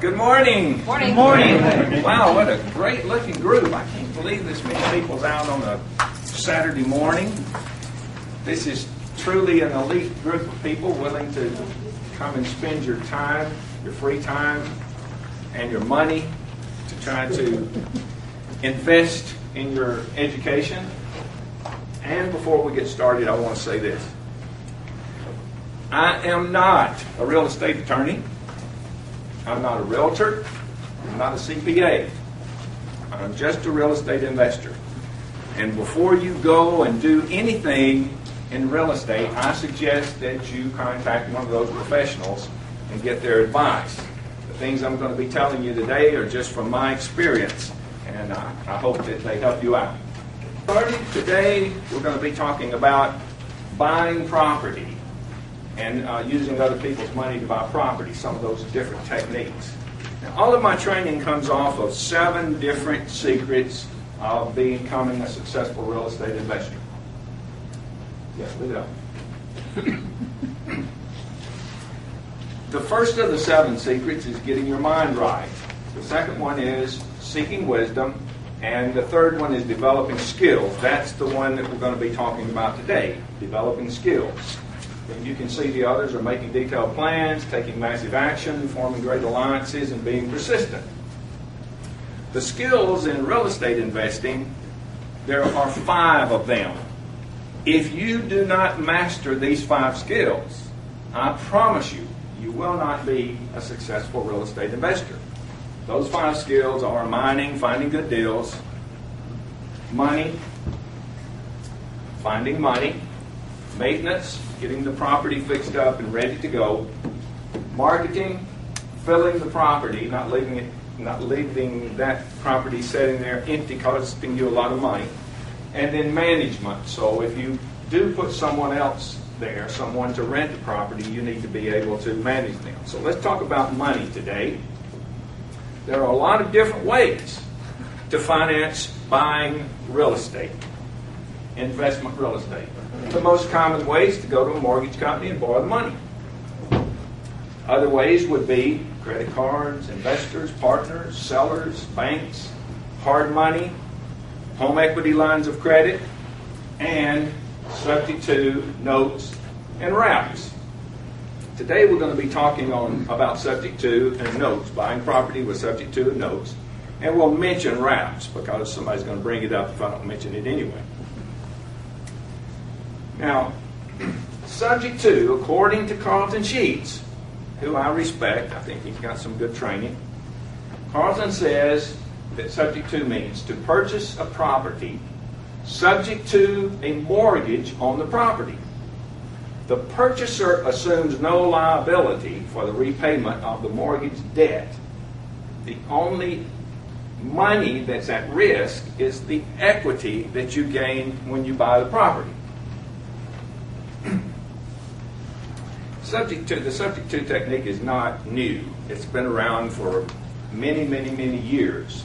Good morning. Morning. Good morning. Wow, what a great looking group. I can't believe this many people's out on a Saturday morning. This is truly an elite group of people willing to come and spend your time, your free time, and your money to try to invest in your education. And before we get started, I want to say this. I am not a real estate attorney. I'm not a realtor. I'm not a CPA. I'm just a real estate investor. And before you go and do anything in real estate, I suggest that you contact one of those professionals and get their advice. The things I'm going to be telling you today are just from my experience, and I hope that they help you out. Starting today, we're going to be talking about buying property and using other people's money to buy property, some of those different techniques. Now, all of my training comes off of 7 different secrets of becoming a successful real estate investor. Yes, we know. The first of the 7 secrets is getting your mind right. The second one is seeking wisdom. And the third one is developing skills. That's the one that we're going to be talking about today, developing skills. And you can see the others are making detailed plans, taking massive action, forming great alliances, and being persistent. The skills in real estate investing, there are 5 of them. If you do not master these 5 skills, I promise you, you will not be a successful real estate investor. Those 5 skills are mining, finding good deals, money, finding money, maintenance, getting the property fixed up and ready to go, marketing, filling the property, not leaving that property sitting there empty costing you a lot of money, and then management. So if you do put someone else there, someone to rent the property, you need to be able to manage them. So let's talk about money today. There are a lot of different ways to finance buying real estate, investment real estate. The most common way is to go to a mortgage company and borrow the money. Other ways would be credit cards, investors, partners, sellers, banks, hard money, home equity lines of credit, and subject to notes and wraps. Today we're going to be talking about subject to and notes, buying property with subject to and notes, and we'll mention wraps because somebody's going to bring it up if I don't mention it anyway. Now, subject to, according to Carlton Sheets, who I respect, I think he's got some good training, Carlton says that subject to means to purchase a property subject to a mortgage on the property. The purchaser assumes no liability for the repayment of the mortgage debt. The only money that's at risk is the equity that you gain when you buy the property. The subject to technique is not new. It's been around for many, many, many years.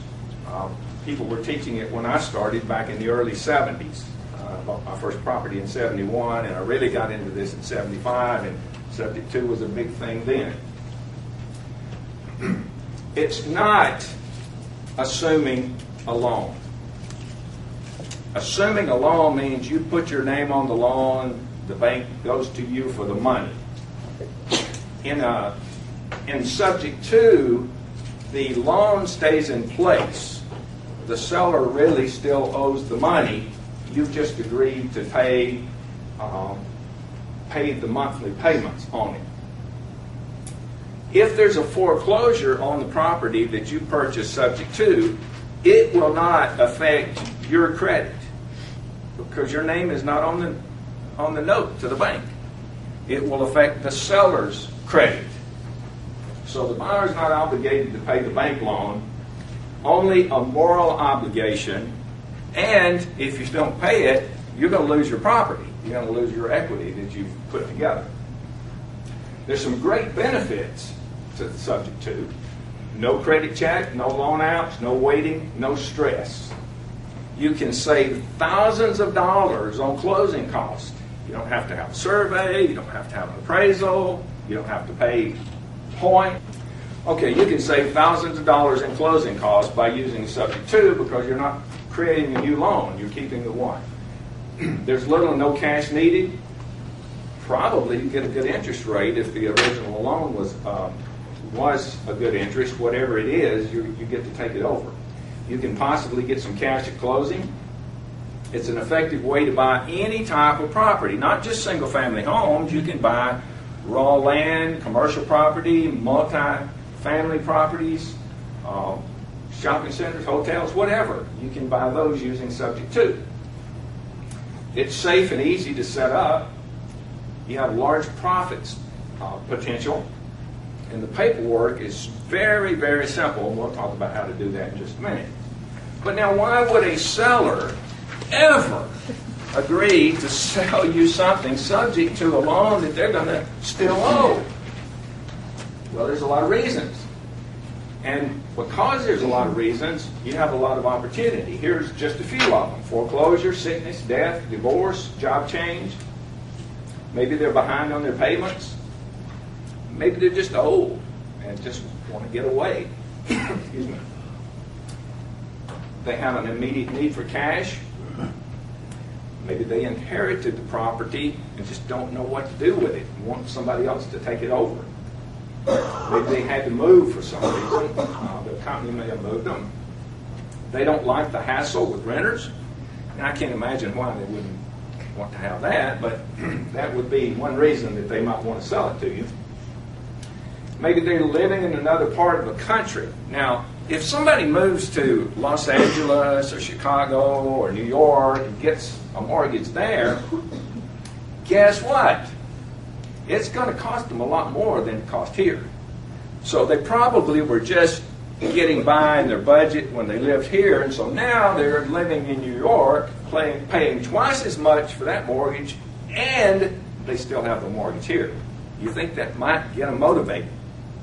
People were teaching it when I started back in the early 70s. I bought my first property in 71, and I really got into this in 75, and subject to was a big thing then. It's not assuming a loan. Assuming a loan means you put your name on the loan, the bank goes to you for the money. In subject to, the loan stays in place. The seller really still owes the money. You've just agreed to pay the monthly payments on it. If there's a foreclosure on the property that you purchased subject to, it will not affect your credit because your name is not on the note to the bank. It will affect the seller's credit. So the buyer is not obligated to pay the bank loan, only a moral obligation, and if you don't pay it, you're going to lose your property. You're going to lose your equity that you've put together. There's some great benefits to the subject to. No credit check, no loan outs, no waiting, no stress. You can save thousands of dollars on closing costs. You don't have to have a survey, you don't have to have an appraisal, you don't have to pay point. Okay, you can save thousands of dollars in closing costs by using subject to because you're not creating a new loan, you're keeping the one. There's little or no cash needed. Probably you get a good interest rate if the original loan was a good interest. Whatever it is, you get to take it over. You can possibly get some cash at closing. It's an effective way to buy any type of property, not just single-family homes. You can buy raw land, commercial property, multi-family properties, shopping centers, hotels, whatever. You can buy those using subject to. It's safe and easy to set up. You have large profits potential. And the paperwork is very, very simple. We'll talk about how to do that in just a minute. But now, why would a seller ever agree to sell you something subject to a loan that they're going to still owe? Well, there's a lot of reasons. And because there's a lot of reasons, you have a lot of opportunity. Here's just a few of them. Foreclosure, sickness, death, divorce, job change. Maybe they're behind on their payments. Maybe they're just old and just want to get away. Excuse me. They have an immediate need for cash. Maybe they inherited the property and just don't know what to do with it and want somebody else to take it over. Maybe they had to move for some reason. The company may have moved them. They don't like the hassle with renters. And I can't imagine why they wouldn't want to have that, but that would be one reason that they might want to sell it to you. Maybe they're living in another part of the country. Now, if somebody moves to Los Angeles or Chicago or New York and gets a mortgage there, guess what? It's going to cost them a lot more than it cost here. So they probably were just getting by in their budget when they lived here, and so now they're living in New York, paying twice as much for that mortgage, and they still have the mortgage here. You think that might get them motivated?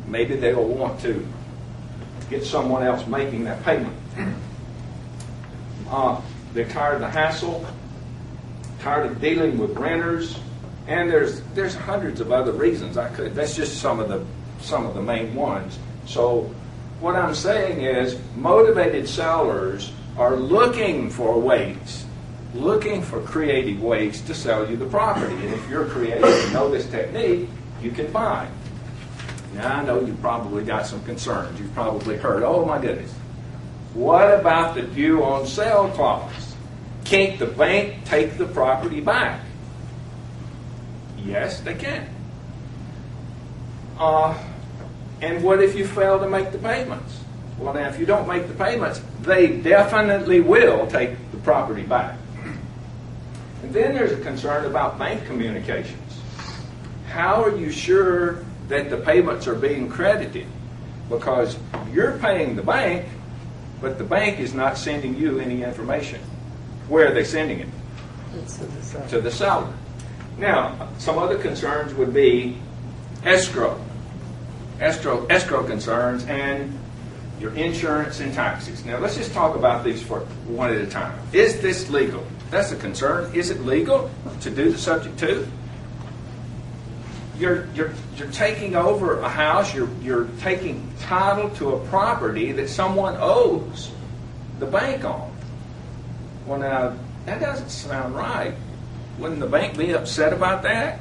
Maybe they'll want to get someone else making that payment. They're tired of the hassle, tired of dealing with renters, and there's hundreds of other reasons. That's just some of the main ones. So what I'm saying is motivated sellers are looking for ways, looking for creative ways to sell you the property. And if you're creative and know this technique, you can buy. Now, I know you've probably got some concerns. You've probably heard, oh my goodness, what about the due on sale clause? Can't the bank take the property back? Yes, they can. And what if you fail to make the payments? Well, now, if you don't make the payments, they definitely will take the property back. And then there's a concern about bank communications. How are you sure that the payments are being credited? Because you're paying the bank, but the bank is not sending you any information. Where are they sending it? To the seller. Now, some other concerns would be escrow concerns, and your insurance and taxes. Now, let's just talk about these for one at a time. Is this legal? That's a concern. Is it legal to do the subject to? You're taking over a house. You're taking title to a property that someone owes the bank on. Well, now, that doesn't sound right. Wouldn't the bank be upset about that?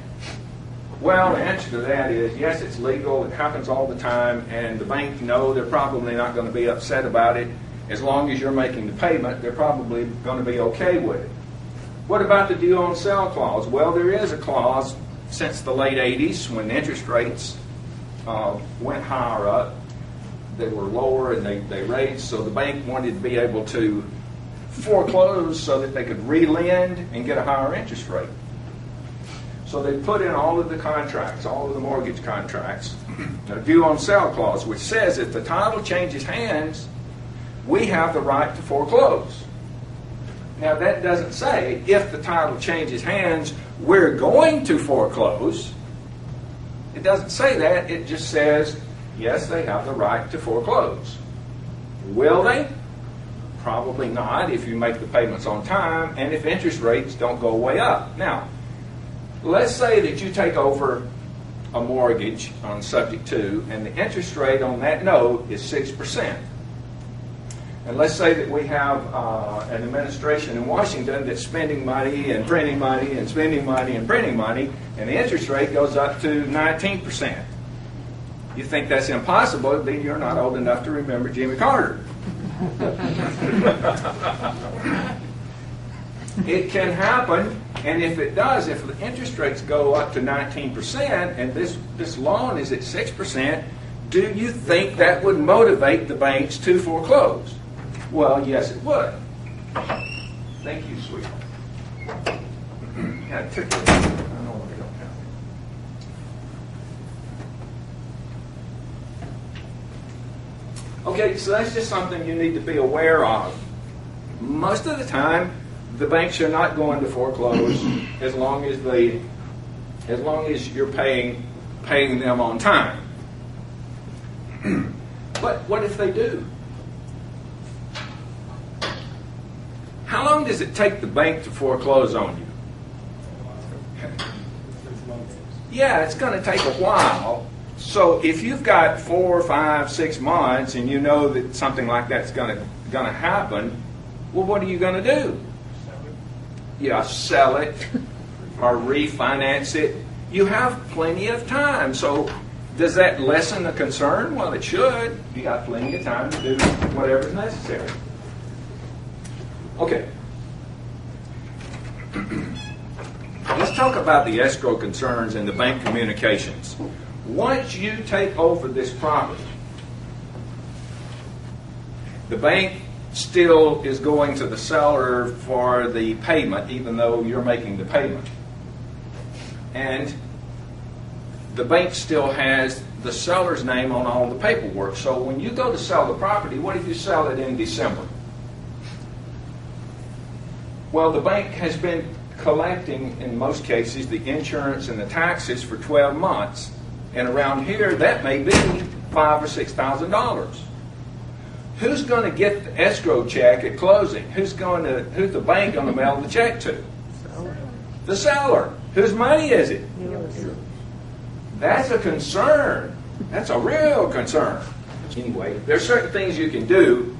Well, the answer to that is yes, it's legal. It happens all the time, and the bank know they're probably not going to be upset about it. As long as you're making the payment, they're probably going to be okay with it. What about the due on sale clause? Well, there is a clause since the late 80s when interest rates went higher up. They were lower and they raised, so the bank wanted to be able to foreclose so that they could re-lend and get a higher interest rate. So they put in all of the contracts, all of the mortgage contracts, a due on sale clause, which says if the title changes hands, we have the right to foreclose. Now, that doesn't say if the title changes hands, we're going to foreclose. It doesn't say that. It just says, yes, they have the right to foreclose. Will they? Probably not if you make the payments on time and if interest rates don't go way up. Now, let's say that you take over a mortgage on subject to, and the interest rate on that note is 6%. And let's say that we have an administration in Washington that's spending money and printing money and spending money and printing money, and the interest rate goes up to 19%. You think that's impossible, then you're not old enough to remember Jimmy Carter. It can happen, and if it does, if the interest rates go up to 19% and this loan is at 6%, do you think that would motivate the banks to foreclose? Well, yes, it would. Thank you, sweetheart. Yeah, I took it. I know what I don't have. Okay, so that's just something you need to be aware of. Most of the time, the banks are not going to foreclose as long as you're paying them on time. But what if they do? How long does it take the bank to foreclose on you? Yeah, it's going to take a while. So if you've got 4, 5, 6 months and you know that something like that's going to happen, well, what are you going to do? Yeah, sell it or refinance it. You have plenty of time. So does that lessen the concern? Well, it should. You got plenty of time to do whatever's necessary. Okay. Let's talk about the escrow concerns and the bank communications. Once you take over this property, the bank still is going to the seller for the payment, even though you're making the payment. And the bank still has the seller's name on all the paperwork. So when you go to sell the property, what if you sell it in December? Well, the bank has been collecting, in most cases, the insurance and the taxes for 12 months. And around here, that may be $5,000 or $6,000. Who's going to get the escrow check at closing? Who's the bank going to mail the check to? The seller. Whose money is it? That's a concern. That's a real concern. Anyway, there are certain things you can do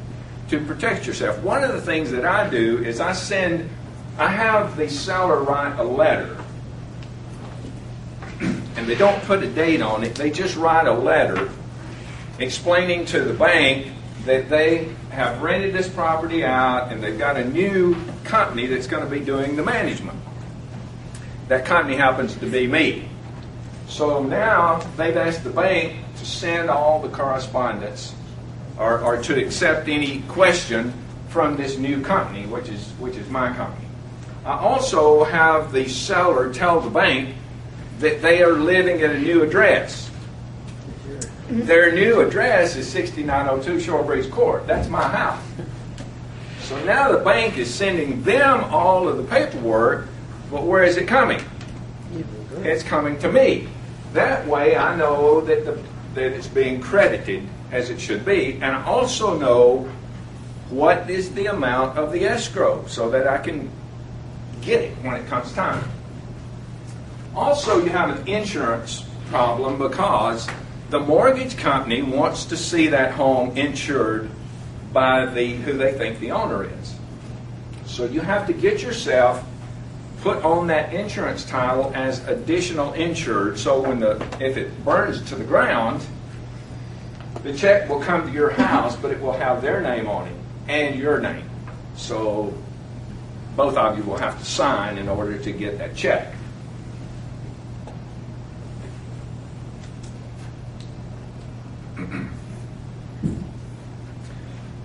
to protect yourself. One of the things that I do is I have the seller write a letter. And they don't put a date on it. They just write a letter explaining to the bank that they have rented this property out and they've got a new company that's going to be doing the management. That company happens to be me. So now they've asked the bank to send all the correspondence or to accept any question from this new company, which is my company. I also have the seller tell the bank that they are living at a new address. Their new address is 6902 Shorebreeze Court. That's my house. So now the bank is sending them all of the paperwork, but where is it coming? It's coming to me. That way I know that it's being credited as it should be, and I also know what is the amount of the escrow so that I can get it when it comes time. Also, you have an insurance problem because the mortgage company wants to see that home insured by who they think the owner is. So you have to get yourself put on that insurance title as additional insured, so if it burns to the ground, the check will come to your house, but it will have their name on it and your name. So both of you will have to sign in order to get that check.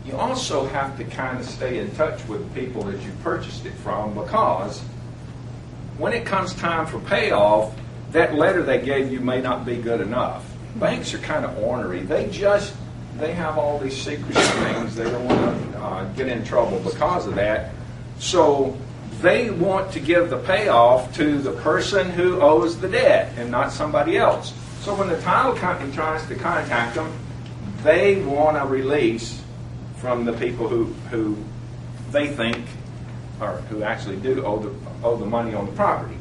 You also have to kind of stay in touch with the people that you purchased it from, because when it comes time for payoff, that letter they gave you may not be good enough. Banks are kind of ornery. They have all these secrecy things. They don't want to get in trouble because of that. So they want to give the payoff to the person who owes the debt and not somebody else. So when the title company tries to contact them, they want a release from the people who they think, or who actually do owe the money on the property.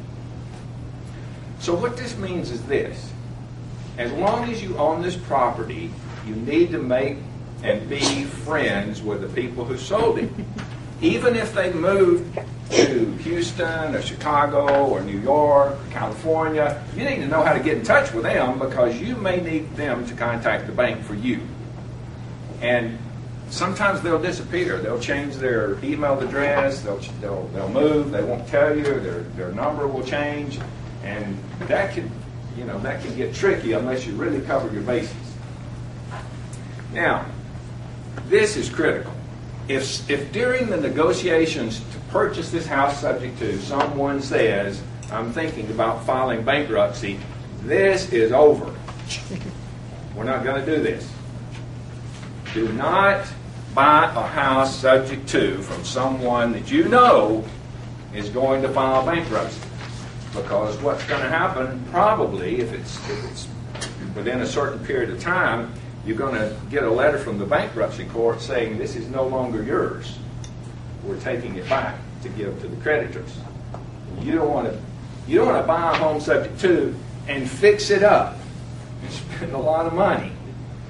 So what this means is this. as long as you own this property, you need to make and be friends with the people who sold it. Even if they moved to Houston or Chicago or New York or California, you need to know how to get in touch with them, because you may need them to contact the bank for you. And sometimes they'll disappear. They'll change their email address. They'll move. They won't tell you. Their number will change, and that can get tricky unless you really cover your bases. Now, this is critical. If during the negotiations to purchase this house subject to, someone says, I'm thinking about filing bankruptcy, this is over. We're not going to do this. Do not buy a house subject to from someone that you know is going to file bankruptcy. Because what's going to happen, probably, if it's within a certain period of time, you're going to get a letter from the bankruptcy court saying this is no longer yours. We're taking it back to give to the creditors. You don't want to buy a home subject to and fix it up and spend a lot of money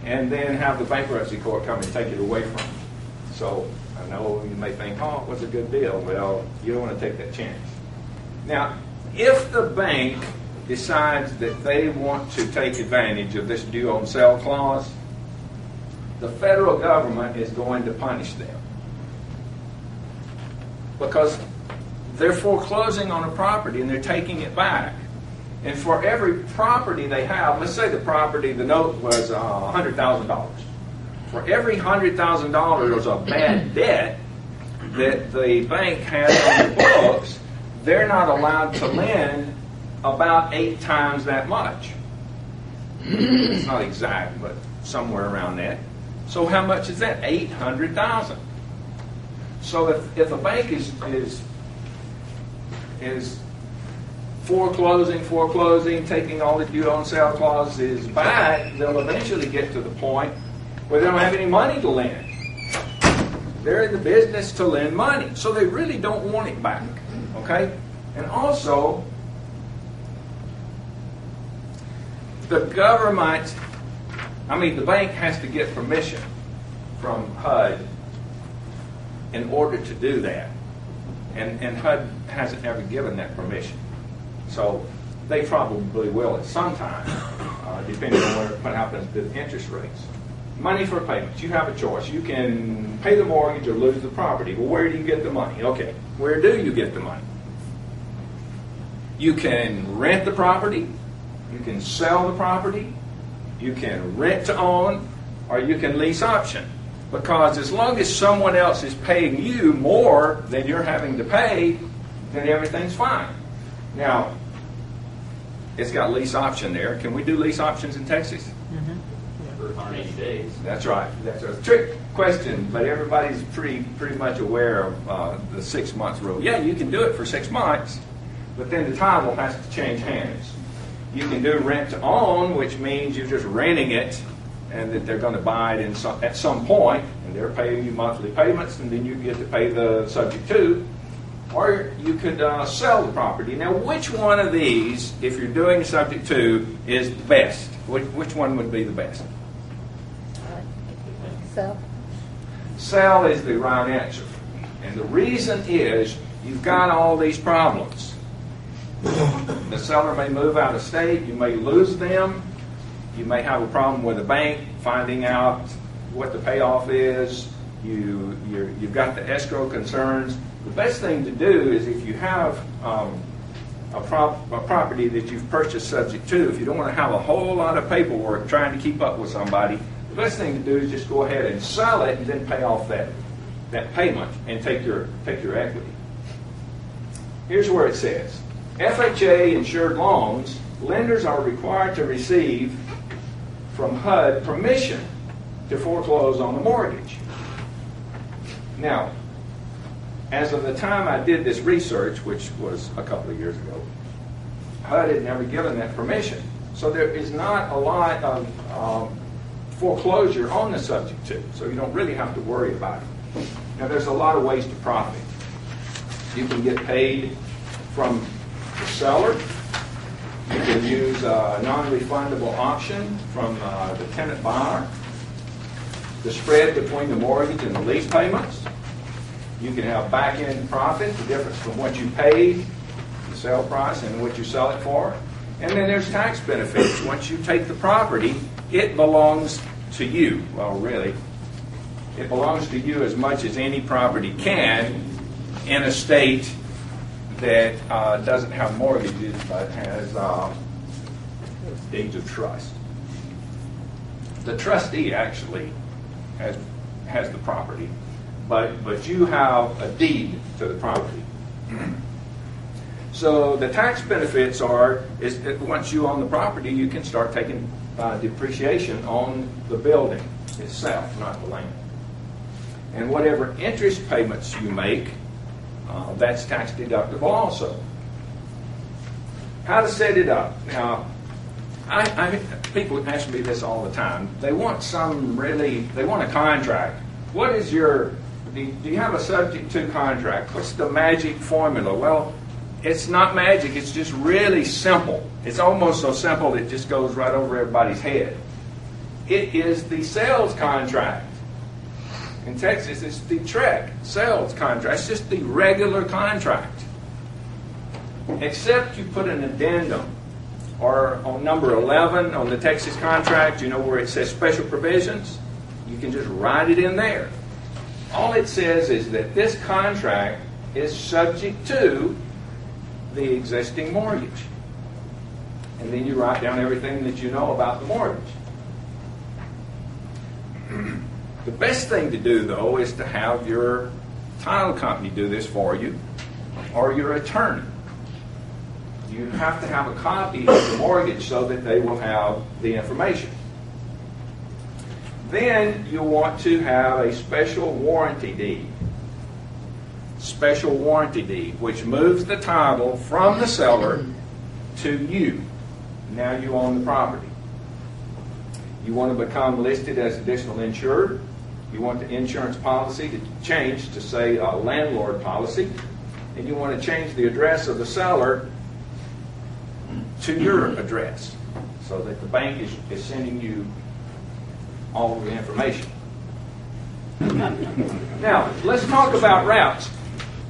and then have the bankruptcy court come and take it away from you. So I know you may think, oh, it was a good deal. Well, you don't want to take that chance. Now, if the bank decides that they want to take advantage of this due on sale clause, the federal government is going to punish them, because they're foreclosing on a property and they're taking it back. And for every property they have, let's say the note was $100,000. For every $100,000 of bad debt that the bank has on the books, they're not allowed to lend about 8 times that much. It's not exact, but somewhere around that. So how much is that? $800,000. So if a bank is foreclosing, taking all the due on sale clauses back, they'll eventually get to the point where they don't have any money to lend. They're in the business to lend money, so they really don't want it back. Okay? And also, the bank has to get permission from HUD in order to do that. And HUD hasn't ever given that permission. So they probably will at some time, depending on what happens to the interest rates. Money for payments. You have a choice. You can pay the mortgage or lose the property. Well, where do you get the money? Okay, where do you get the money? You can rent the property. You can sell the property. You can rent to own, or you can lease option. Because as long as someone else is paying you more than you're having to pay, then everything's fine. Now, it's got lease option there. Can we do lease options in Texas? For 180 days. That's right. That's a trick question, but everybody's pretty much aware of the 6 months rule. Yeah, you can do it for 6 months, but then the title has to change hands. You can do rent to own, which means you're just renting it, and that they're going to buy it at some point, and they're paying you monthly payments, and then you get to pay the subject to. Or you could sell the property. Now, which one of these, if you're doing subject to, is best? Which one would be the best? Sell. Sell is the right answer. And the reason is you've got all these problems. The seller may move out of state. You may lose them. You may have a problem with the bank finding out what the payoff is. You've got the escrow concerns. The best thing to do is, if you have a property that you've purchased subject to, if you don't want to have a whole lot of paperwork trying to keep up with somebody, the best thing to do is just go ahead and sell it and then pay off that payment and take your equity. Here's where it says, FHA insured loans, lenders are required to receive from HUD permission to foreclose on the mortgage. Now, as of the time I did this research, which was a couple of years ago, HUD had never given that permission. So there is not a lot of foreclosure on the subject to, so you don't really have to worry about it. Now, there's a lot of ways to profit. You can get paid from the seller. You can can use a non-refundable option from the tenant buyer. The spread between the mortgage and the lease payments. You can have back-end profit, the difference from what you paid, the sale price, and what you sell it for. And then there's tax benefits. Once you take the property, it belongs to you. Well, really, it belongs to you as much as any property can in a state that doesn't have mortgages but has deeds of trust. The trustee actually has the property, but you have a deed to the property. So the tax benefits is that once you own the property, you can start taking depreciation on the building itself, not the land. And whatever interest payments you make, that's tax deductible also. How to set it up? Now, people ask me this all the time. They want a contract. What is do you have a subject to contract? What's the magic formula? Well, it's not magic, it's just really simple. It's almost so simple it just goes right over everybody's head. It is the sales contract. In Texas, it's the TREC sales contract. It's just the regular contract. Except you put an addendum, or on number 11 on the Texas contract, you know where it says special provisions? You can just write it in there. All it says is that this contract is subject to the existing mortgage. And then you write down everything that you know about the mortgage. The best thing to do, though, is to have your title company do this for you, or your attorney. You have to have a copy of the mortgage so that they will have the information. Then you want to have a special warranty deed. Special warranty deed, which moves the title from the seller to you. Now you own the property. You want to become listed as additional insured. You want the insurance policy to change to, say, a landlord policy. And you want to change the address of the seller to your address so that the bank is sending you all the information. Now, let's talk about routes.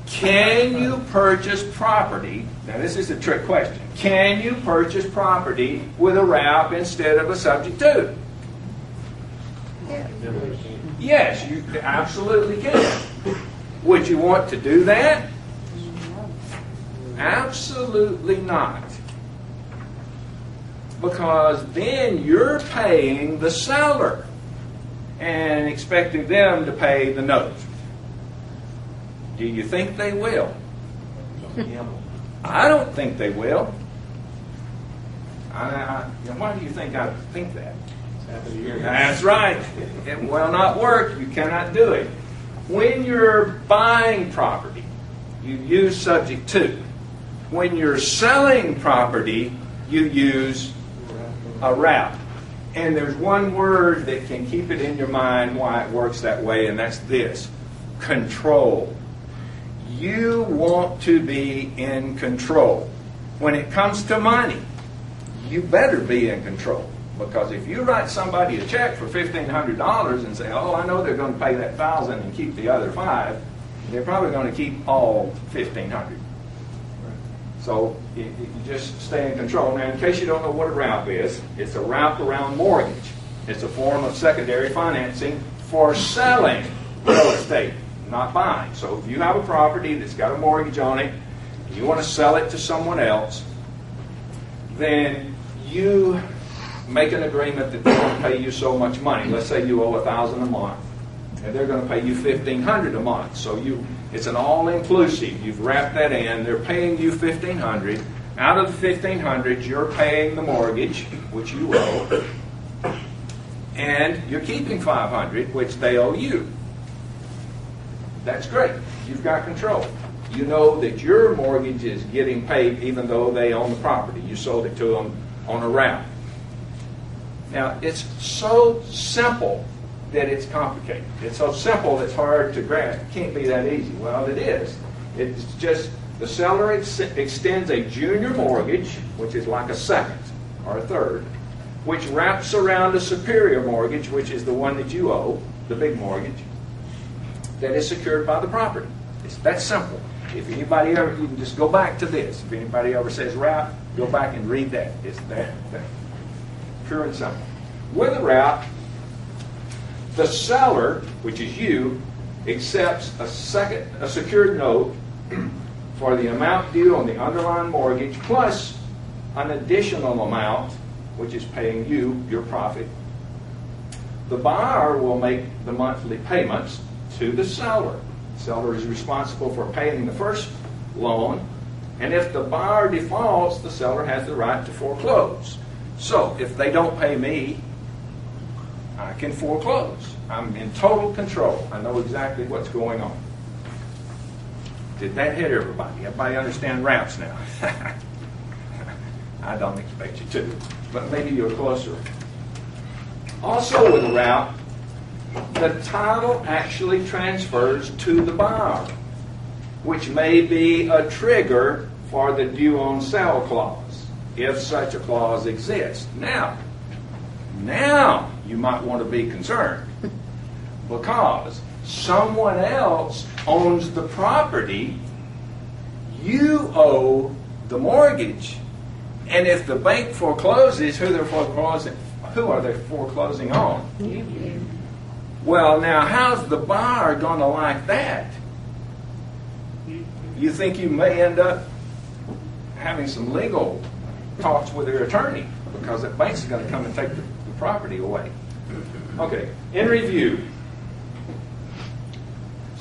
Can you purchase property? Now, this is a trick question. Can you purchase property with a wrap instead of a subject to? Yes, you absolutely can. Would you want to do that? Absolutely not. Because then you're paying the seller and expecting them to pay the note. Do you think they will? I don't think they will. Why do you think I think that? That's right. It will not work. You cannot do it. When you're buying property, you use subject to. When you're selling property, you use a wrap. And there's one word that can keep it in your mind why it works that way, and that's this: control. You want to be in control. When it comes to money, you better be in control. Because if you write somebody a check for $1,500 and say, oh, I know they're going to pay that $1,000 and keep the other $5,000, they're probably going to keep all $1,500. So you just stay in control. Now, in case you don't know what a wrap is, it's a wrap-around mortgage. It's a form of secondary financing for selling real estate, not buying. So if you have a property that's got a mortgage on it, and you want to sell it to someone else, then you make an agreement that they're going to pay you so much money. Let's say you owe $1,000 a month, and they're going to pay you $1,500 a month. So it's an all-inclusive. You've wrapped that in. They're paying you $1,500. Out of the $1,500, you're paying the mortgage, which you owe, and you're keeping $500, which they owe you. That's great. You've got control. You know that your mortgage is getting paid even though they own the property. You sold it to them on a wrap. Now, it's so simple that it's complicated. It's so simple it's hard to grasp. It can't be that easy. Well, it is. It's just the seller extends a junior mortgage, which is like a second. or a third, which wraps around a superior mortgage, which is the one that you owe, the big mortgage, that is secured by the property. It's that simple. If anybody ever, you can just go back to this. If anybody ever says wrap, go back and read that. It's that. Pure and simple. With a wrap, the seller, which is you, accepts a secured note for the amount due on the underlying mortgage plus an additional amount, which is paying you your profit. The buyer will make the monthly payments to the seller. The seller is responsible for paying the first loan, and if the buyer defaults, the seller has the right to foreclose. So if they don't pay me, I can foreclose. I'm in total control. I know exactly what's going on. Did that hit everybody? Everybody understand wraps now? I don't expect you to, but maybe you're closer. Also with a wrap, the title actually transfers to the buyer, which may be a trigger for the due on sale clause, if such a clause exists. Now you might want to be concerned because someone else owns the property, you owe the mortgage, and if the bank forecloses, who are they foreclosing on? You. Well, now how's the buyer going to like that? You think you may end up having some legal talks with their attorney because the bank's going to come and take the property away. Okay, in review,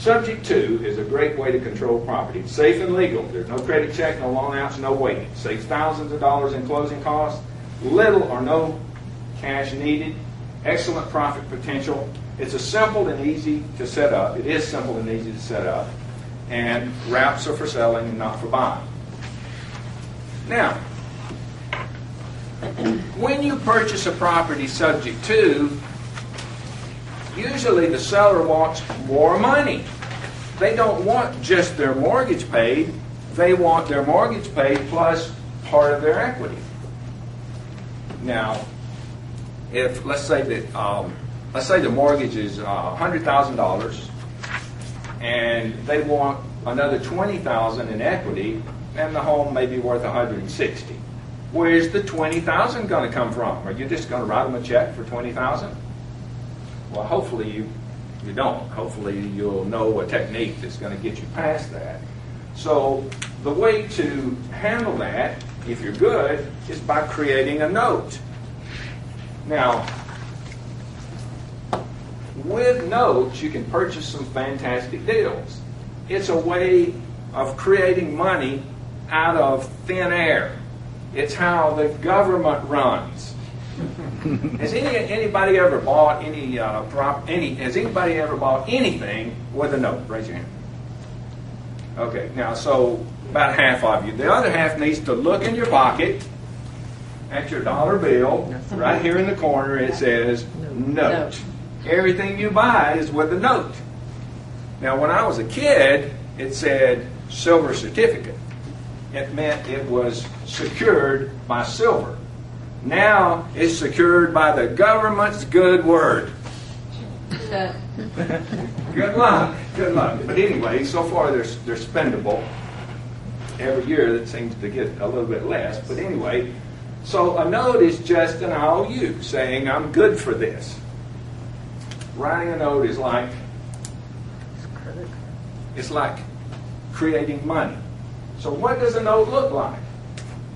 Subject to is a great way to control property. It's safe and legal. There's no credit check, no loan outs, no waiting. Saves thousands of dollars in closing costs. Little or no cash needed. Excellent profit potential. It's a simple and easy to set up. It is simple and easy to set up. And wraps are for selling and not for buying. Now, when you purchase a property subject to, usually the seller wants more money. They don't want just their mortgage paid. They want their mortgage paid plus part of their equity. Now, if let's say the mortgage is $100,000, and they want another $20,000 in equity, and the home may be worth $160,000. Where's the $20,000 going to come from? Are you just going to write them a check for $20,000? Well, hopefully you don't. Hopefully you'll know a technique that's going to get you past that. So the way to handle that, if you're good, is by creating a note. Now, with notes, you can purchase some fantastic deals. It's a way of creating money out of thin air. It's how the government runs. Has anybody ever bought has anybody ever bought anything with a note? Raise your hand. Okay, now so about half of you. The other half needs to look in your pocket at your dollar bill. Right here in the corner it says note. Everything you buy is with a note. Now when I was a kid, it said silver certificate. It meant it was secured by silver. Now it's secured by the government's good word. Good luck. Good luck. But anyway, so far they're spendable. Every year that seems to get a little bit less. But anyway, so a note is just an IOU saying I'm good for this. Writing a note is like creating money. So what does a note look like?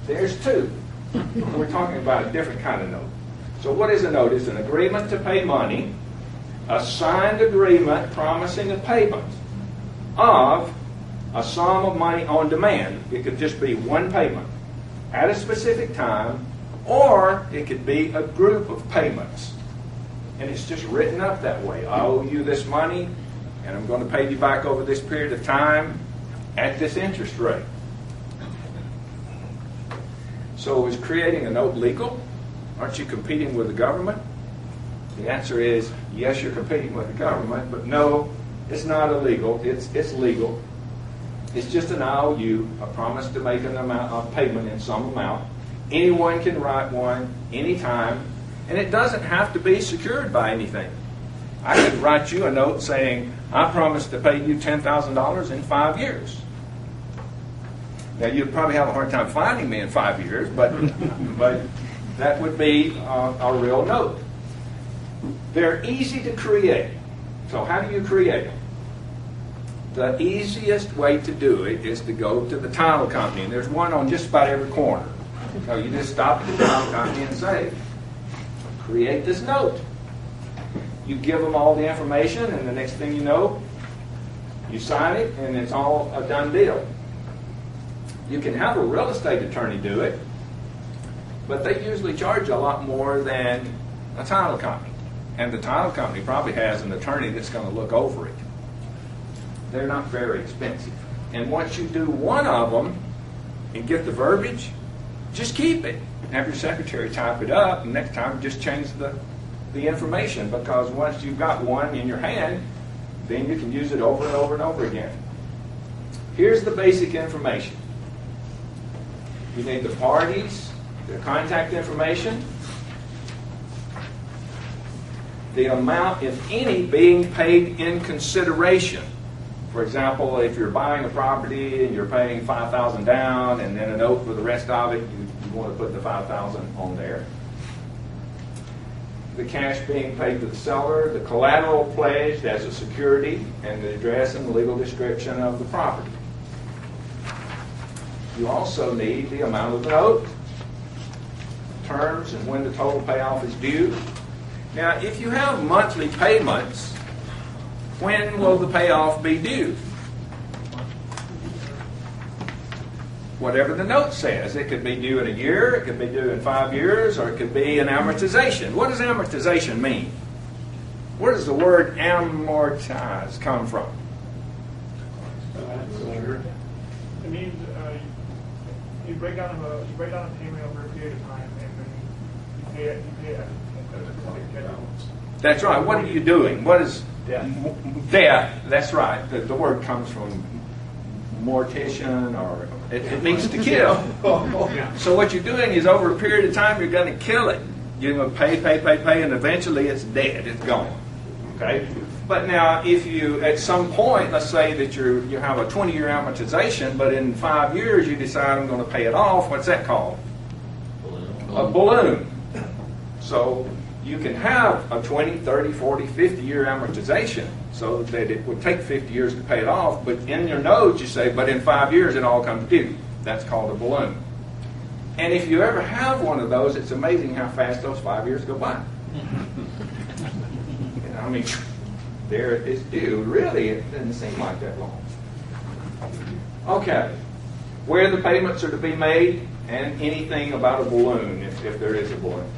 There's two. We're talking about a different kind of note. So what is a note? It's an agreement to pay money, a signed agreement promising a payment of a sum of money on demand. It could just be one payment at a specific time, or it could be a group of payments. And it's just written up that way. I owe you this money, and I'm going to pay you back over this period of time at this interest rate. So is creating a note legal? Aren't you competing with the government? The answer is yes, you're competing with the government, but no, it's not illegal. It's legal. It's just an IOU, a promise to make an amount of payment in some amount Anyone can write one anytime, and it doesn't have to be secured by anything. I could write you a note saying, I promise to pay you $10,000 in 5 years. Now, you'd probably have a hard time finding me in 5 years, but that would be a real note. They're easy to create. So how do you create them? The easiest way to do it is to go to the title company, and there's one on just about every corner. So you just stop at the title company and say, create this note. You give them all the information, and the next thing you know, you sign it, and it's all a done deal. You can have a real estate attorney do it, but they usually charge a lot more than a title company. And the title company probably has an attorney that's going to look over it. They're not very expensive. And once you do one of them and get the verbiage, just keep it. Have your secretary type it up, and next time just change the information, because once you've got one in your hand, then you can use it over and over and over again. Here's the basic information. You need the parties, their contact information, the amount, if any, being paid in consideration. For example, if you're buying a property and you're paying $5,000 down and then a note for the rest of it, you want to put the $5,000 on there. The cash being paid to the seller, the collateral pledged as a security, and the address and the legal description of the property. You also need the amount of the note, terms, and when the total payoff is due. Now, if you have monthly payments, when will the payoff be due? Whatever the note says. It could be due in a year, it could be due in 5 years, or it could be an amortization. What does amortization mean? Where does the word amortize come from? It means you break down a payment over a period of time, and then you pay it. That's right. What are you doing? What is death? That's right. The word comes from mortician, or it means to kill. So what you're doing is over a period of time, you're going to kill it. You're going to pay, and eventually it's dead. It's gone. Okay? But now, if you, at some point, let's say that you have a 20-year amortization, but in 5 years you decide I'm going to pay it off, what's that called? A balloon. So you can have a 20, 30, 40, 50-year amortization so that it would take 50 years to pay it off, but in your notes you say, but in 5 years it all comes due. That's called a balloon. And if you ever have one of those, it's amazing how fast those 5 years go by. I mean, there it is due. Really, it doesn't seem like that long. Okay. Where the payments are to be made, and anything about a balloon, if there is a balloon.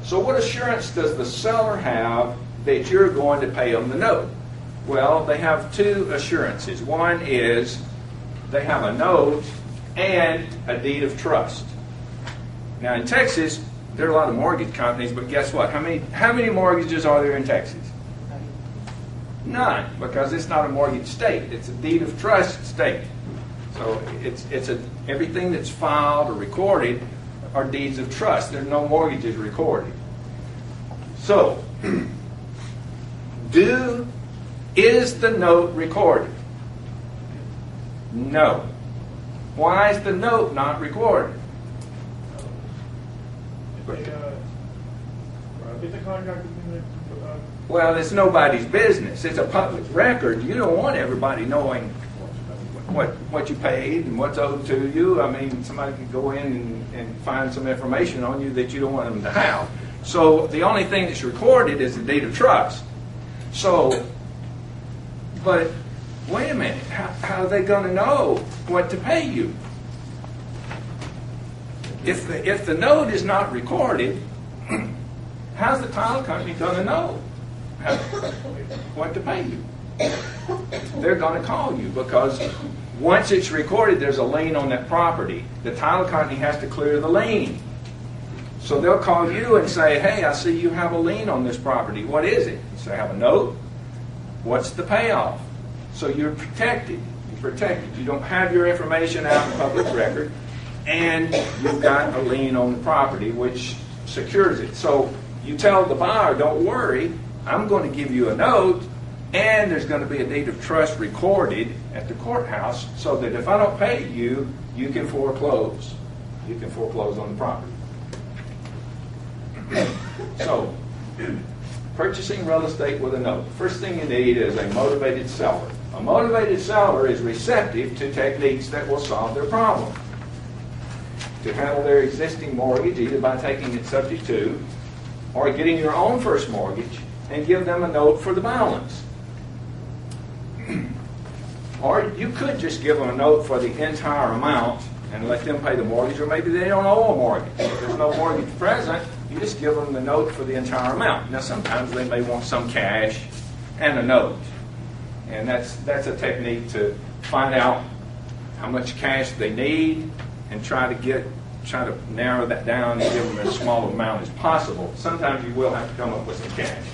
So what assurance does the seller have that you're going to pay them the note? Well, they have two assurances. One is they have a note and a deed of trust. Now in Texas, there are a lot of mortgage companies, but guess what? How many mortgages are there in Texas? None, because it's not a mortgage state. It's a deed of trust state. So it's everything that's filed or recorded are deeds of trust. There's no mortgages recorded. So, is the note recorded? No. Why is the note not recorded? It's a contract between well, it's nobody's business. It's a public record. You don't want everybody knowing what you paid and what's owed to you. I mean, somebody could go in and find some information on you that you don't want them to have. So the only thing that's recorded is the deed of trust. So, but wait a minute. How are they going to know what to pay you? If the note is not recorded, how's the title company going to know what to pay you? They're going to call you, because once it's recorded, there's a lien on that property. The title company has to clear the lien. So they'll call you and say, hey, I see you have a lien on this property. What is it? You say, I have a note. What's the payoff? So you're protected. You're protected. You don't have your information out in public record. and you've got a lien on the property which secures it. So you tell the buyer, don't worry, I'm going to give you a note, and there's going to be a deed of trust recorded at the courthouse so that if I don't pay you, you can foreclose. You can foreclose on the property. So, purchasing real estate with a note. First thing you need is a motivated seller. A motivated seller is receptive to techniques that will solve their problem. To handle their existing mortgage, either by taking it subject to or getting your own first mortgage and give them a note for the balance. Or you could just give them a note for the entire amount and let them pay the mortgage, or maybe they don't owe a mortgage. If there's no mortgage present, you just give them the note for the entire amount. Now sometimes they may want some cash and a note. And that's a technique to find out how much cash they need and try to narrow that down and give them as small amount as possible. Sometimes you will have to come up with some cash.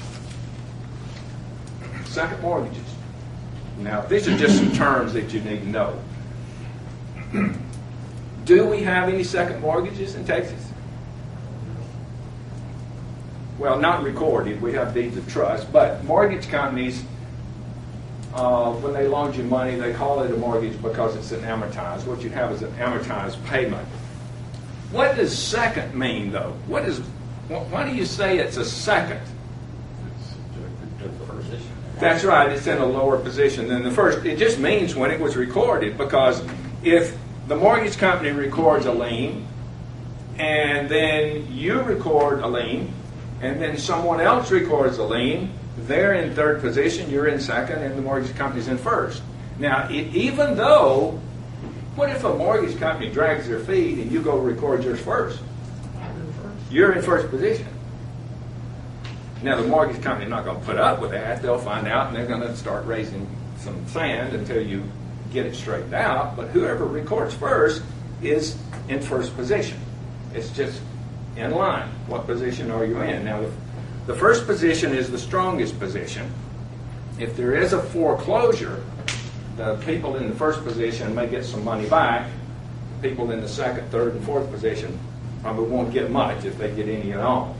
Second mortgages. Now, these are just some terms that you need to know. Do we have any second mortgages in Texas? Well, not recorded. We have deeds of trust. But mortgage companies, when they loan you money, they call it a mortgage because it's an amortized. What you have is an amortized payment. What does second mean, though? Why do you say it's a second? That's right, it's in a lower position than the first. It just means when it was recorded, because if the mortgage company records a lien, and then you record a lien, and then someone else records a lien, they're in third position, you're in second, and the mortgage company's in first. Now, even though, what if a mortgage company drags their feet and you go record yours first? You're in first position. Now, the mortgage company is not going to put up with that. They'll find out, and they're going to start raising some sand until you get it straightened out. But whoever records first is in first position. It's just in line. What position are you in? Now, the first position is the strongest position. If there is a foreclosure, the people in the first position may get some money back. People in the second, third, and fourth position probably won't get much if they get any at all.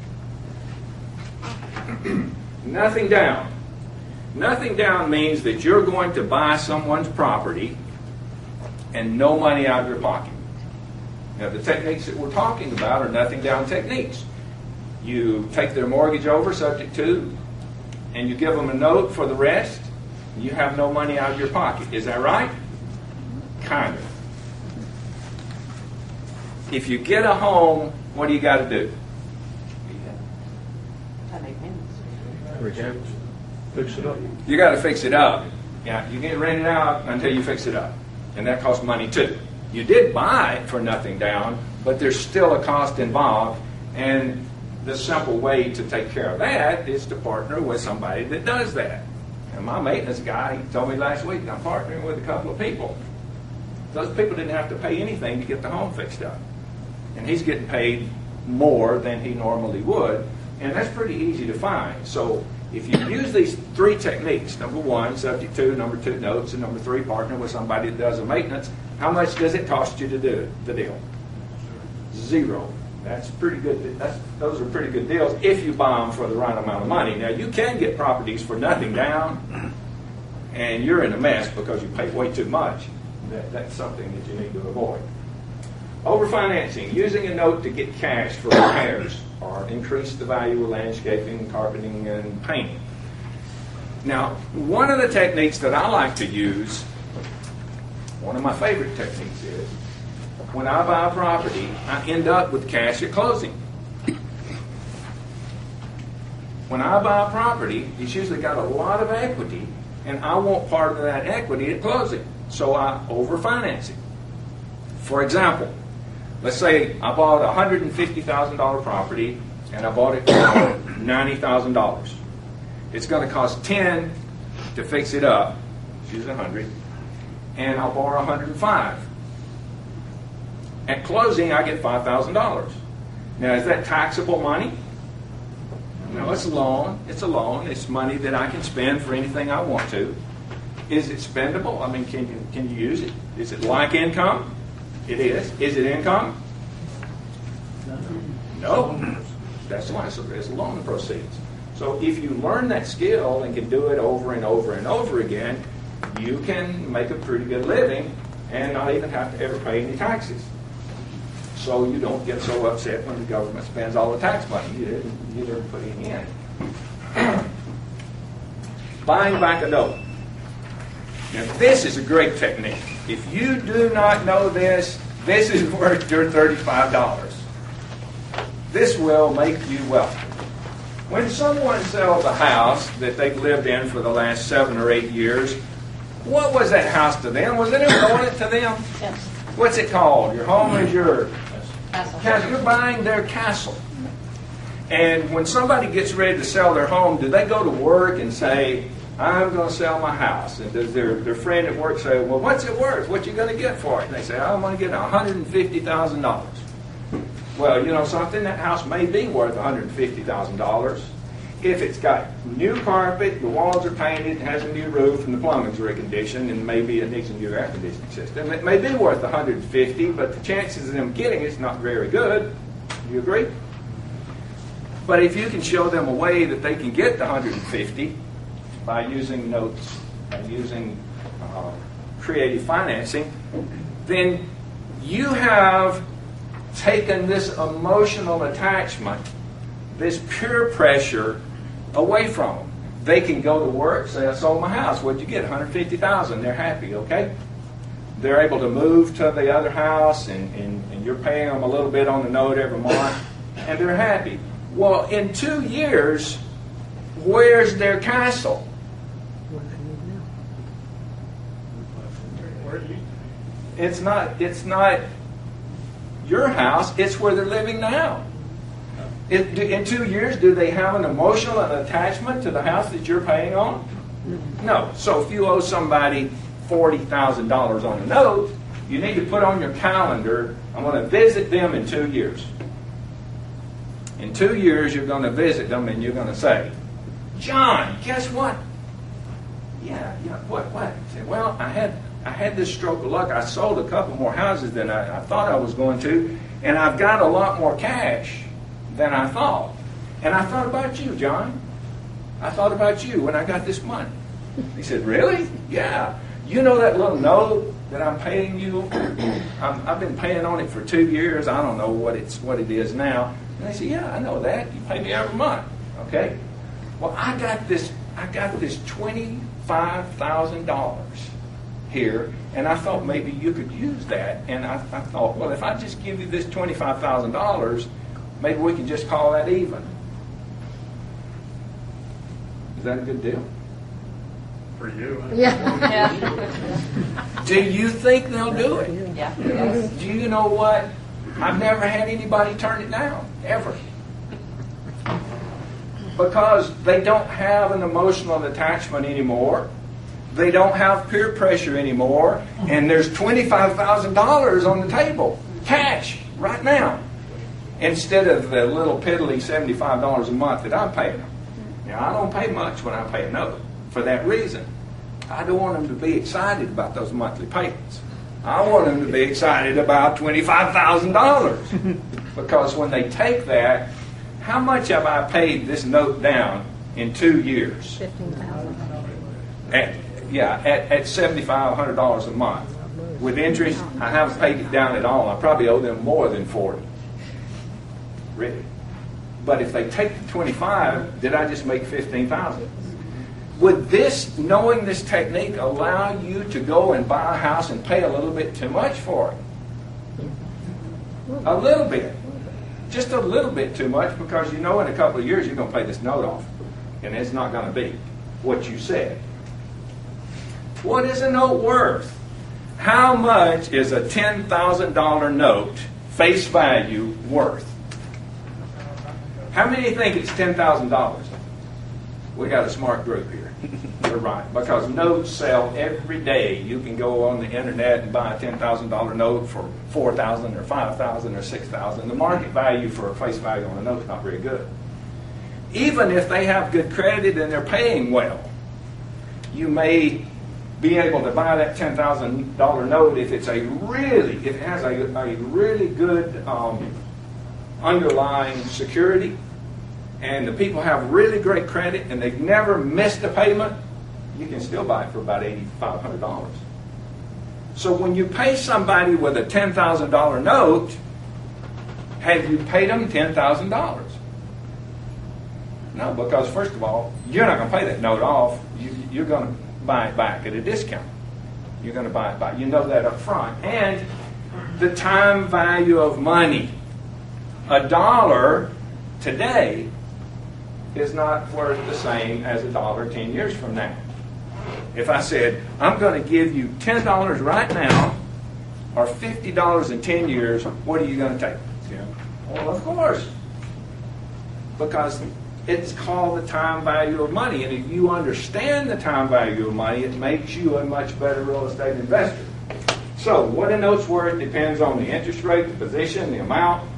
Nothing down. Nothing down means that you're going to buy someone's property and no money out of your pocket. Now, the techniques that we're talking about are nothing down techniques. You take their mortgage over subject to, and you give them a note for the rest. You have no money out of your pocket. Is that right? Kind of. If you get a home, what do you got to do? Fix it up. You got to fix it up. Yeah, you get rented out until you fix it up, and that costs money too. You did buy it for nothing down, but there's still a cost involved, and the simple way to take care of that is to partner with somebody that does that. And my maintenance guy, he told me last week, I'm partnering with a couple of people. Those people didn't have to pay anything to get the home fixed up, and he's getting paid more than he normally would. And that's pretty easy to find. So if you use these three techniques, number one, subject to, number two, notes, and number three, partner with somebody that does the maintenance, how much does it cost you to do the deal? Zero. That's pretty good. Those are pretty good deals if you buy them for the right amount of money. Now, you can get properties for nothing down, and you're in a mess because you paid way too much. That's something that you need to avoid. Overfinancing, using a note to get cash for repairs or increase the value of landscaping, carpeting, and painting. Now, one of the techniques that I like to use, one of my favorite techniques is, when I buy a property, I end up with cash at closing. When I buy a property, it's usually got a lot of equity, and I want part of that equity at closing, so I overfinance it. For example, let's say I bought a $150,000 property and I bought it for $90,000. It's going to cost $10 to fix it up, which is $100, and I'll borrow $105. At closing, I get $5,000. Now, is that taxable money? No, it's a loan. It's a loan. It's money that I can spend for anything I want to. Is it spendable? I mean, can you use it? Is it like income? It is. Is it income? No. That's why it's loan proceeds. So if you learn that skill and can do it over and over and over again, you can make a pretty good living and not even have to ever pay any taxes. So you don't get so upset when the government spends all the tax money you didn't put any in. Buying back a note. Now this is a great technique. If you do not know this, this is worth your $35. This will make you wealthy. When someone sells a house that they've lived in for the last 7 or 8 years, what was that house to them? Was it important to them? Yes. What's it called? Your home is your Castle. You're buying their castle. And when somebody gets ready to sell their home, do they go to work and say, I'm going to sell my house? And does their friend at work say, well, what's it worth? What you going to get for it? And they say, I'm going to get $150,000. Well, you know something? That house may be worth $150,000 if it's got new carpet, the walls are painted, it has a new roof, and the plumbing's reconditioned, and maybe it needs a new air conditioning system. It may be worth $150,000, but the chances of them getting it's not very good. Do you agree? But if you can show them a way that they can get the $150,000 by using notes, by using creative financing, then you have taken this emotional attachment, this peer pressure away from them. They can go to work, say, I sold my house. What'd you get? $150,000. They're happy, okay? They're able to move to the other house, and you're paying them a little bit on the note every month, and they're happy. Well, in 2 years, where's their castle? It's not your house, it's where they're living now. In 2 years, do they have an emotional attachment to the house that you're paying on? No. So if you owe somebody $40,000 on a note, you need to put on your calendar, I'm going to visit them in 2 years. In 2 years, you're going to visit them and you're going to say, John, guess what? Yeah, what? I say, well, I had this stroke of luck. I sold a couple more houses than I thought I was going to, and I've got a lot more cash than I thought. And I thought about you, John. I thought about you when I got this money. He said, really? Yeah. You know that little note that I'm paying you? I've been paying on it for 2 years. I don't know what it is now. And I said, yeah, I know that. You pay me every month. Okay? Well, I got this $25,000 here, and I thought maybe you could use that. And I thought, well, if I just give you this $25,000, maybe we can just call that even. Is that a good deal? For you. Yeah. Do you think they'll do it? Yeah. Do you know what? I've never had anybody turn it down, ever. Because they don't have an emotional attachment anymore. They don't have peer pressure anymore. And there's $25,000 on the table, cash, right now, instead of the little piddly $75 a month that I'm paying them. Now, I don't pay much when I pay a note for that reason. I don't want them to be excited about those monthly payments. I want them to be excited about $25,000. Because when they take that, how much have I paid this note down in 2 years? $15,000. At $7,500 a month. With interest, I haven't paid it down at all. I probably owe them more than $40. Really. But if they take the 25, did I just make $15,000? Would this, knowing this technique, allow you to go and buy a house and pay a little bit too much for it? A little bit. Just a little bit too much, because you know in a couple of years you're going to pay this note off. And it's not going to be what you said. What is a note worth? How much is a $10,000 note, face value, worth? How many think it's $10,000? We got a smart group here. You're right. Because notes sell every day. You can go on the internet and buy a $10,000 note for $4,000 or $5,000 or $6,000. The market value for a face value on a note is not very good. Even if they have good credit and they're paying well, you may be able to buy that $10,000 note if it has a really good underlying security, and the people have really great credit and they've never missed a payment, you can still buy it for about $8,500. So when you pay somebody with a $10,000 note, have you paid them $10,000? No, because first of all, you're not going to pay that note off. You're going to buy it back at a discount. You're going to buy it back. You know that up front. And the time value of money. $1 today is not worth the same as $1 10 years from now. If I said, I'm going to give you $10 right now or $50 in 10 years, what are you going to take? Yeah. Well, of course. Because it's called the time value of money. And if you understand the time value of money, it makes you a much better real estate investor. So what a note's worth depends on the interest rate, the position, the amount,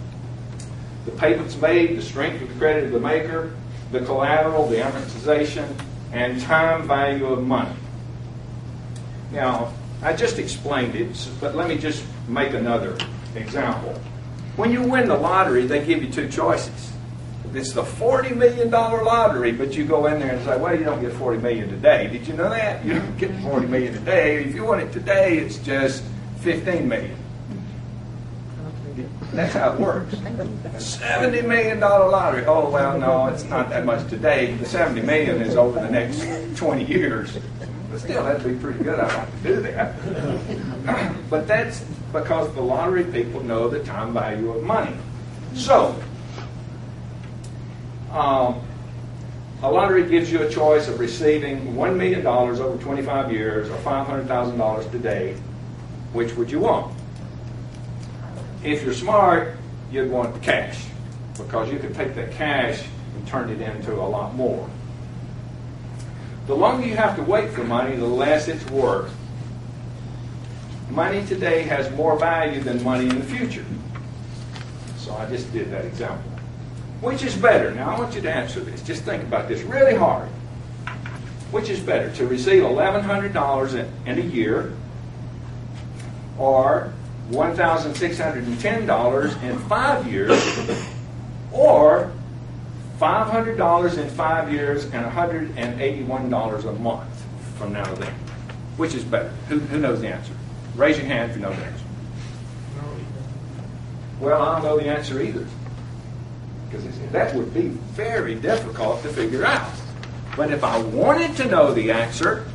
the payments made, the strength of the credit of the maker, the collateral, the amortization, and time value of money. Now, I just explained it, but let me just make another example. When you win the lottery, they give you two choices. It's the $40 million lottery, but you go in there and say, well, you don't get $40 million today. Did you know that? You don't get $40 million today. If you want it today, it's just $15 million. That's how it works. A $70 million lottery. Oh, well, no, it's not that much today. The $70 million is over the next 20 years. But still, that'd be pretty good. I'd like to do that. But that's because the lottery people know the time value of money. So, a lottery gives you a choice of receiving $1 million over 25 years or $500,000 today. Which would you want? If you're smart, you'd want the cash, because you could take that cash and turn it into a lot more. The longer you have to wait for money, the less it's worth. Money today has more value than money in the future. So I just did that example. Which is better? Now I want you to answer this. Just think about this really hard. Which is better, to receive $1,100 in a year or $1,610 in 5 years, or $500 in 5 years and $181 a month from now to then? Which is better? Who knows the answer? Raise your hand if you know the answer. Well, I don't know the answer either, because that would be very difficult to figure out. But if I wanted to know the answer,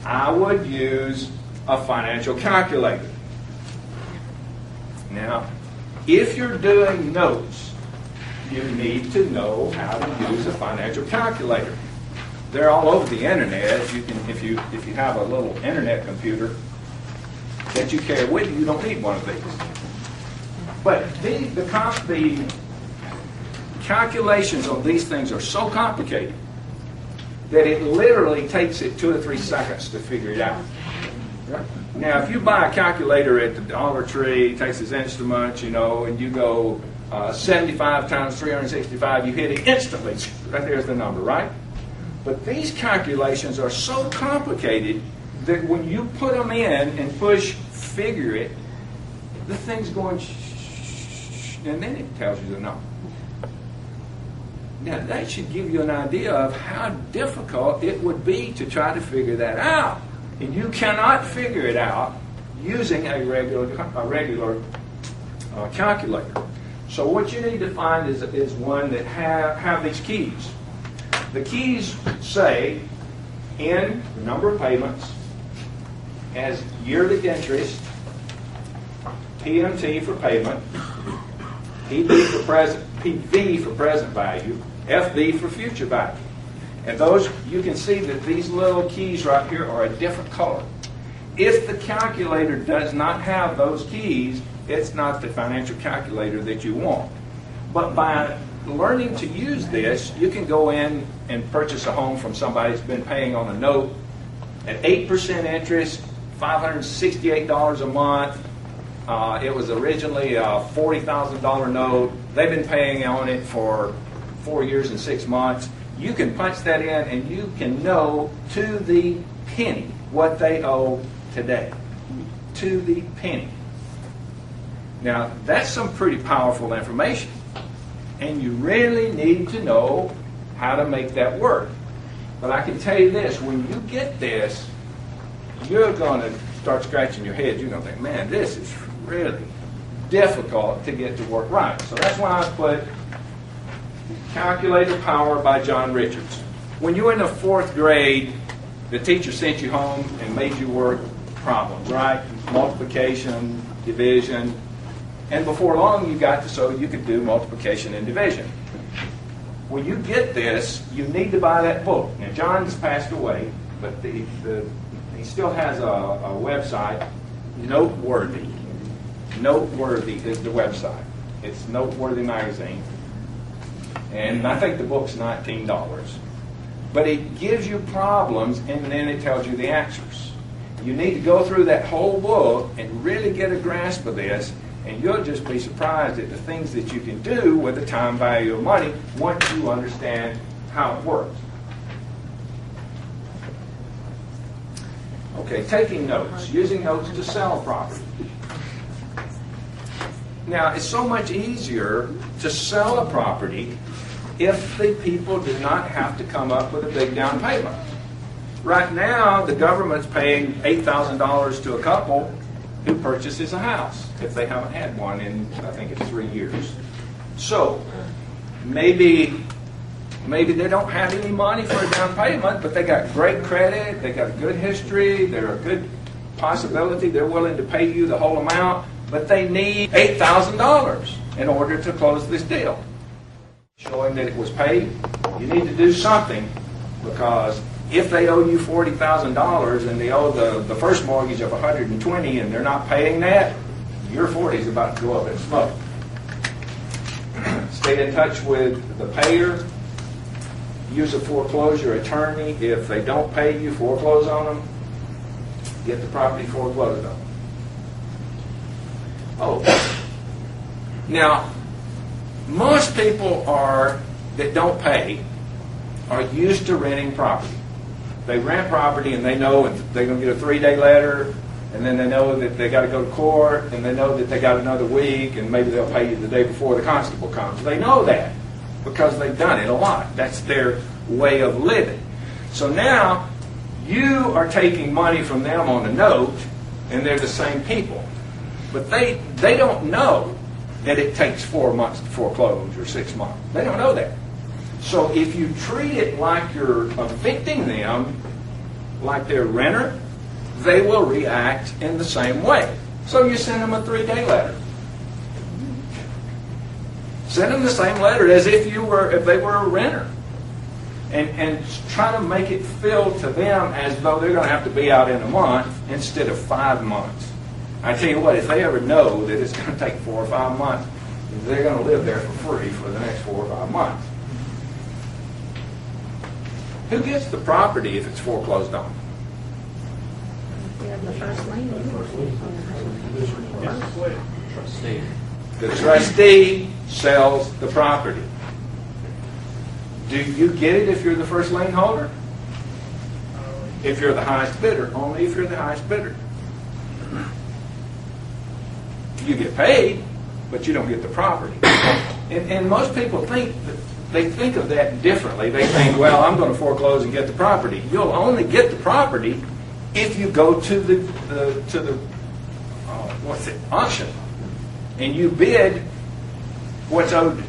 I would use a financial calculator. Now, if you're doing notes, you need to know how to use a financial calculator. They're all over the internet. You can, if you have a little internet computer that you carry with you, you don't need one of these. But the calculations on these things are so complicated that it literally takes it 2 or 3 seconds to figure it out. Now, if you buy a calculator at the Dollar Tree, Texas Instruments, and you go 75 times 365, you hit it instantly. Right there's the number, right? But these calculations are so complicated that when you put them in and push figure it, the thing's going and then it tells you the number. Now, that should give you an idea of how difficult it would be to try to figure that out. And you cannot figure it out using a regular calculator. So what you need to find is one that have these keys. The keys say N, the number of payments, as yearly interest, PMT for payment, PV for present value, FV for future value. And those, you can see that these little keys right here are a different color. If the calculator does not have those keys, it's not the financial calculator that you want. But by learning to use this, you can go in and purchase a home from somebody who's been paying on a note at 8% interest, $568 a month. It was originally a $40,000 note. They've been paying on it for 4 years and 6 months. You can punch that in and you can know to the penny what they owe today, to the penny. Now, that's some pretty powerful information, and you really need to know how to make that work. But I can tell you this, when you get this, you're going to start scratching your head. You're going to think, man, this is really difficult to get to work right. So that's why I put Calculator Power by John Richards. When you were in the 4th grade, the teacher sent you home and made you work problems, right? Multiplication, division, and before long you got to so you could do multiplication and division. When you get this, you need to buy that book. Now, John's passed away, but he still has a website, Noteworthy. Noteworthy is the website. It's Noteworthy Magazine. And I think the book's $19. But it gives you problems, and then it tells you the answers. You need to go through that whole book and really get a grasp of this, and you'll just be surprised at the things that you can do with the time value of money once you understand how it works. Okay, taking notes, using notes to sell property. Now, it's so much easier to sell a property if the people do not have to come up with a big down payment. Right now, the government's paying $8,000 to a couple who purchases a house if they haven't had one in, I think it's 3 years. So, maybe they don't have any money for a down payment, but they got great credit, they got a good history, they're a good possibility, they're willing to pay you the whole amount, but they need $8,000 in order to close this deal. Showing that it was paid, you need to do something, because if they owe you $40,000 and they owe the first mortgage of $120,000 and they're not paying that, your 40 is about to go up in smoke. Stay in touch with the payer. Use a foreclosure attorney. If they don't pay you, foreclose on them. Get the property foreclosed on. Oh, now, most people that don't pay are used to renting property. They rent property and they know they're going to get a 3-day letter, and then they know that they got to go to court, and they know that they got another week, and maybe they'll pay you the day before the constable comes. They know that because they've done it a lot. That's their way of living. So now you are taking money from them on a note, and they're the same people. But they don't know that it takes 4 months to foreclose or 6 months. They don't know that. So if you treat it like you're evicting them, like they're a renter, they will react in the same way. So you send them a 3-day letter. Send them the same letter as if they were a renter. And try to make it feel to them as though they're going to have to be out in a month instead of 5 months. I tell you what, if they ever know that it's going to take 4 or 5 months, they're going to live there for free for the next 4 or 5 months. Who gets the property if it's foreclosed on? You have the first lien. It's split. Trustee. The trustee sells the property. Do you get it if you're the first lien holder? If you're the highest bidder. Only if you're the highest bidder. You get paid, but you don't get the property. And most people think of that differently. They think, well, I'm going to foreclose and get the property. You'll only get the property if you go to the auction and you bid what's owed.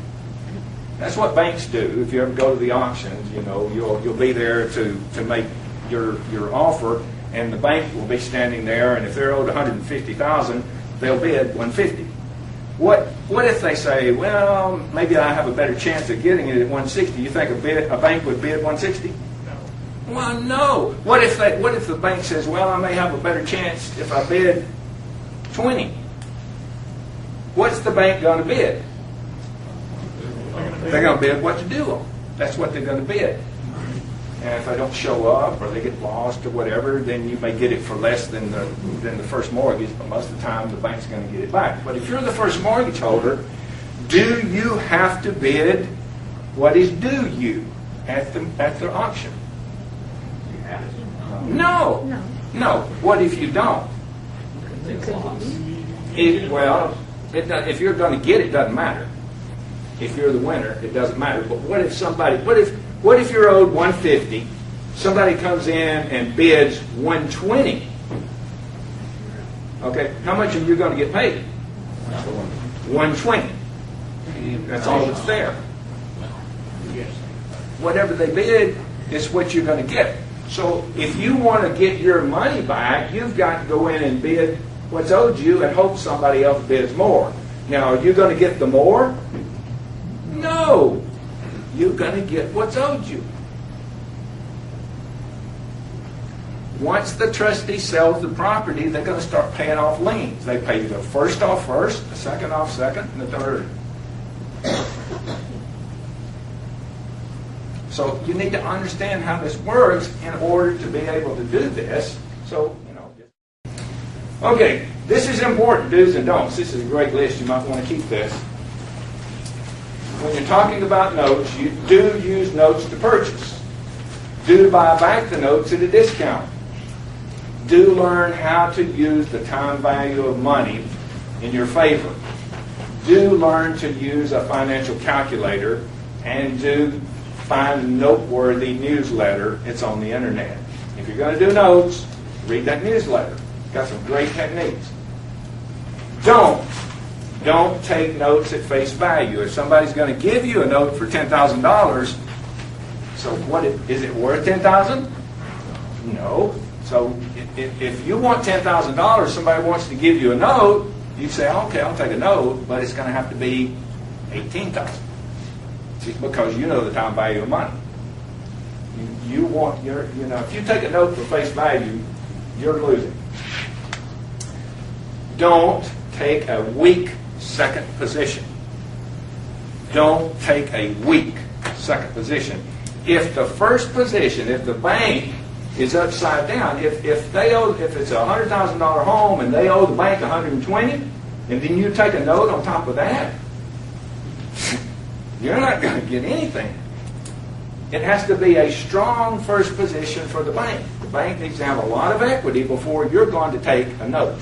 That's what banks do. If you ever go to the auctions, you'll be there to make your offer, and the bank will be standing there, and if they're owed $150,000, they'll bid $150,000. What if they say, well, maybe I have a better chance of getting it at $160,000? You think a bank would bid $160,000? No. Well, no. What if the bank says, well, I may have a better chance if I bid $20,000? What's the bank going to bid? They're going to bid what you do. That's what they're going to bid. And if they don't show up or they get lost or whatever, then you may get it for less than the first mortgage, but most of the time the bank's going to get it back. But if you're the first mortgage holder, do you have to bid what is due you at the auction? You have it. No. No. No. What if you don't? Take a loss. If you're going to get it, doesn't matter. If you're the winner, it doesn't matter. But what if you're owed 150? Somebody comes in and bids 120. Okay, how much are you going to get paid? 120. That's all that's there. Whatever they bid is what you're going to get. So if you want to get your money back, you've got to go in and bid what's owed you and hope somebody else bids more. Now, are you going to get the more? No. You're going to get what's owed you. Once the trustee sells the property, they're going to start paying off liens. They pay the first off first, the second off second, and the third. So you need to understand how this works in order to be able to do this. So, okay, this is important, do's and don'ts. This is a great list. You might want to keep this. When you're talking about notes, you do use notes to purchase. Do buy back the notes at a discount. Do learn how to use the time value of money in your favor. Do learn to use a financial calculator, and do find a noteworthy newsletter. It's on the internet. If you're going to do notes, read that newsletter. It's got some great techniques. Don't take notes at face value. If somebody's going to give you a note for $10,000, so is it worth $10,000? No. So if you want $10,000, somebody wants to give you a note, you say, okay, I'll take a note, but it's going to have to be $18,000. Because you know the time value of money. If you take a note for face value, you're losing. Don't take a weak second position. Don't take a weak second position. If the first position, if the bank is upside down, if it's a $100,000 home and they owe the bank $120,000, and then you take a note on top of that, you're not going to get anything. It has to be a strong first position for the bank. The bank needs to have a lot of equity before you're going to take a note.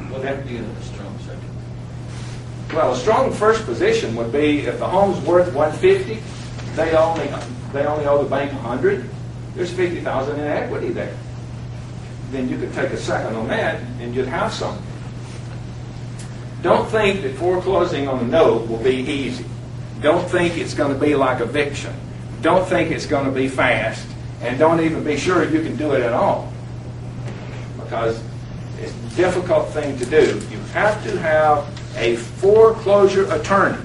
What would be a strong second? Well, a strong first position would be if the home's worth $150,000, they only owe the bank $100,000. There's $50,000 in equity there. Then you could take a second on that, and you'd have some. Don't think that foreclosing on a note will be easy. Don't think it's going to be like eviction. Don't think it's going to be fast. And don't even be sure you can do it at all. Because it's a difficult thing to do. You have to have a foreclosure attorney,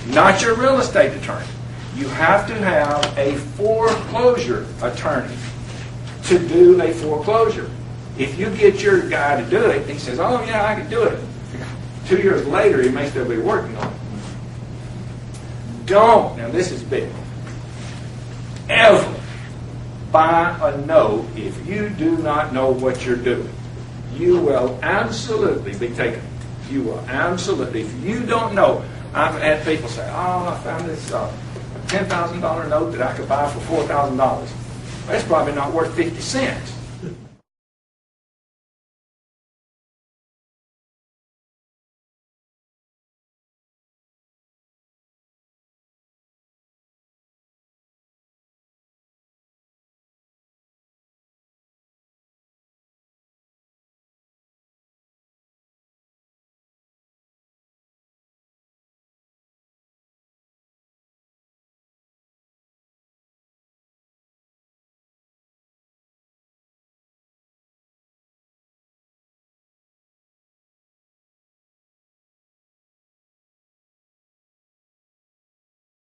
not your real estate attorney. You have to have a foreclosure attorney to do a foreclosure. If you get your guy to do it, he says, oh yeah, I can do it. 2 years later, he may still be working on it. Don't, now this is big, ever buy a note if you do not know what you're doing. You will absolutely be taken. You will absolutely, if you don't know. I've had people say, oh, I found this $10,000 note that I could buy for $4,000. That's probably not worth 50 cents.